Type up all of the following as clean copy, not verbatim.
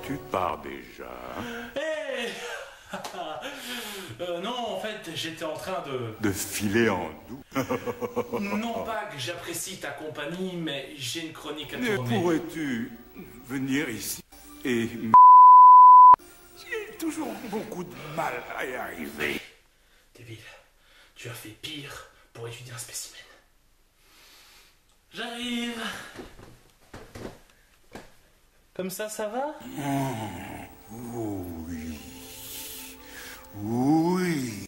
Tu pars déjà. Hé non, en fait, j'étais en train De filer en doux. Non pas que j'apprécie ta compagnie, mais j'ai une chronique à Mais tourner. pourrais-tu venir ici et... J'ai toujours beaucoup de mal à y arriver. Débile, tu as fait pire pour étudier un spécimen. J'arrive. Comme ça va? Oui. Oui.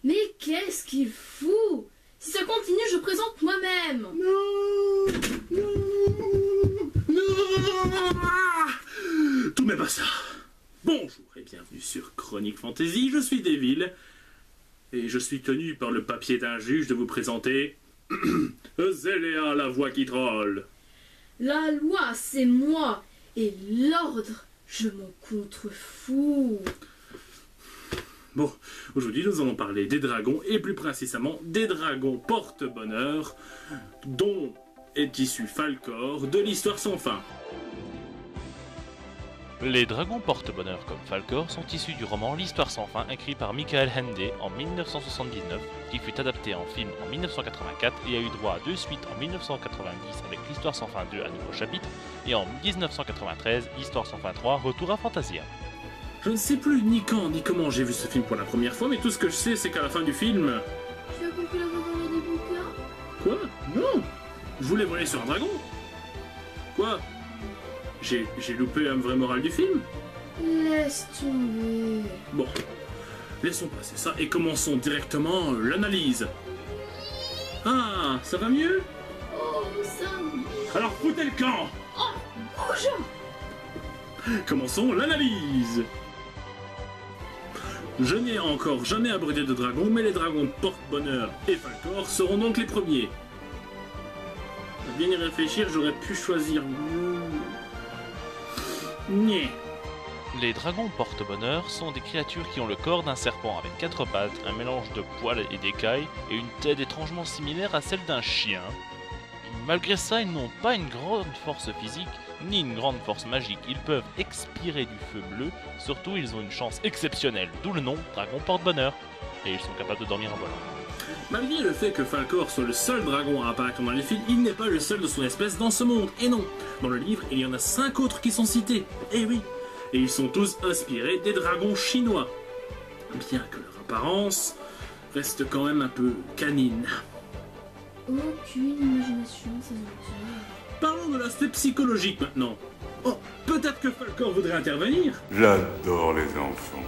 Mais qu'est-ce qu'il fout? Si ça continue, je présente moi-même. Tout mais pas ça. Bonjour et bienvenue sur Chronique Fantasy, je suis Devil. Et je suis tenu par le papier d'un juge de vous présenter... Zéléa, la voix qui troll. La loi, c'est moi. Et l'ordre, je m'en contrefous. Bon, aujourd'hui nous allons parler des dragons, et plus précisément des dragons porte-bonheur, dont est issu Falkor de l'Histoire sans fin. Les dragons porte-bonheur comme Falkor sont issus du roman L'Histoire sans fin écrit par Michael Ende en 1979, qui fut adapté en film en 1984 et a eu droit à 2 suites en 1990 avec L'Histoire sans fin 2 à nouveau chapitre et en 1993 L'Histoire sans fin 3 Retour à Fantasia. Je ne sais plus ni quand ni comment j'ai vu ce film pour la première fois, mais tout ce que je sais c'est qu'à la fin du film... Tu as compris la valeur des bouquins? Quoi? Non! Je voulais voler sur un dragon? Quoi? J'ai loupé un vrai moral du film? Laisse tomber. Bon, laissons passer ça et commençons directement l'analyse. Ah, ça va mieux? Oh, ça... Alors foutez le camp! Oh, bouge! Commençons l'analyse. Je n'ai encore jamais abordé de dragon, mais les dragons porte-bonheur et Falkor seront donc les premiers. À bien y réfléchir, j'aurais pu choisir... Nyeh. Les dragons porte-bonheur sont des créatures qui ont le corps d'un serpent avec 4 pattes, un mélange de poils et d'écailles et une tête étrangement similaire à celle d'un chien. Malgré ça, ils n'ont pas une grande force physique ni une grande force magique. Ils peuvent expirer du feu bleu, surtout ils ont une chance exceptionnelle, d'où le nom dragon porte-bonheur. Et ils sont capables de dormir en volant. Malgré le fait que Falkor soit le seul dragon à apparaître dans les films, il n'est pas le seul de son espèce dans ce monde. Et non, dans le livre, il y en a 5 autres qui sont cités. Eh oui, et ils sont tous inspirés des dragons chinois. Bien que leur apparence reste quand même un peu canine. Aucune imagination, ces objets. Parlons de l'aspect psychologique maintenant. Oh, peut-être que Falkor voudrait intervenir. J'adore les enfants.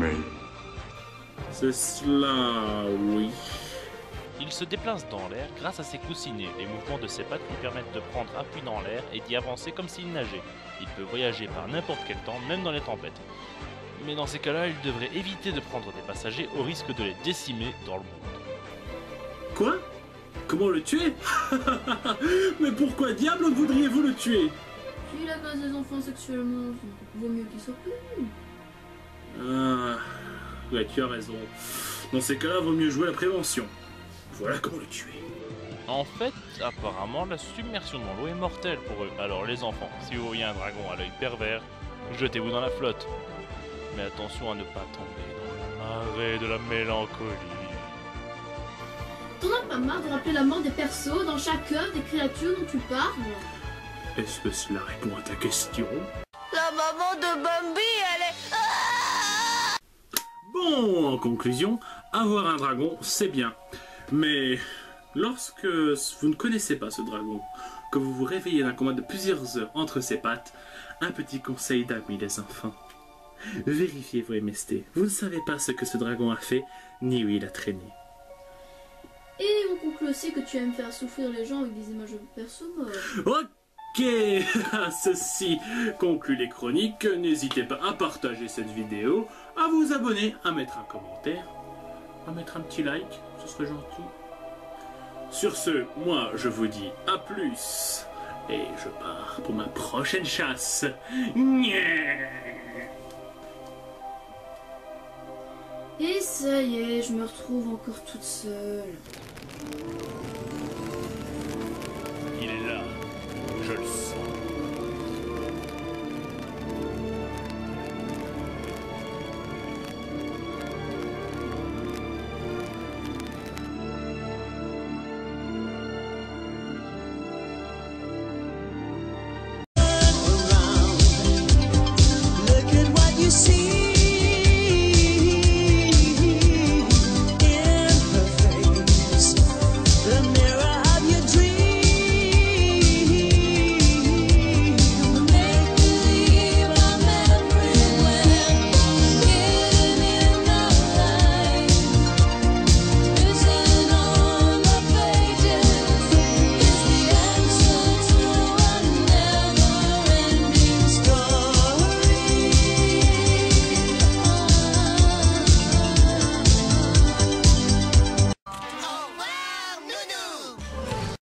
Mais C'est cela, oui. Il se déplace dans l'air grâce à ses coussinets. Les mouvements de ses pattes lui permettent de prendre appui dans l'air et d'y avancer comme s'il nageait. Il peut voyager par n'importe quel temps, même dans les tempêtes. Mais dans ces cas-là, il devrait éviter de prendre des passagers au risque de les décimer dans le monde. Quoi? Comment le tuer? Mais pourquoi diable voudriez-vous le tuer? S'il agresse des enfants sexuellement, vaut mieux qu'il soit plus. Ah, ouais, tu as raison. Dans ces cas-là, vaut mieux jouer la prévention. Voilà comment le tuer. En fait, apparemment, la submersion dans l'eau est mortelle pour eux. Alors les enfants, si vous voyez un dragon à l'œil pervers, jetez-vous dans la flotte. Mais attention à ne pas tomber dans le marais de la mélancolie. T'en as pas marre de rappeler la mort des persos dans chaque œuvre des créatures dont tu parles? Est-ce que cela répond à ta question? La maman de Bambi, elle est... Bon, en conclusion, avoir un dragon, c'est bien. Mais lorsque vous ne connaissez pas ce dragon, que vous vous réveillez d'un combat de plusieurs heures entre ses pattes, un petit conseil d'amis les enfants. Vérifiez vos MST. Vous ne savez pas ce que ce dragon a fait, ni où il a traîné. Et on conclut aussi que tu aimes faire souffrir les gens avec des images de persos morts. Ok, ceci conclut les chroniques. N'hésitez pas à partager cette vidéo, à vous abonner, à mettre un commentaire, à mettre un petit like, ce serait gentil. Sur ce, moi je vous dis à plus, et je pars pour ma prochaine chasse. Et ça y est, je me retrouve encore toute seule.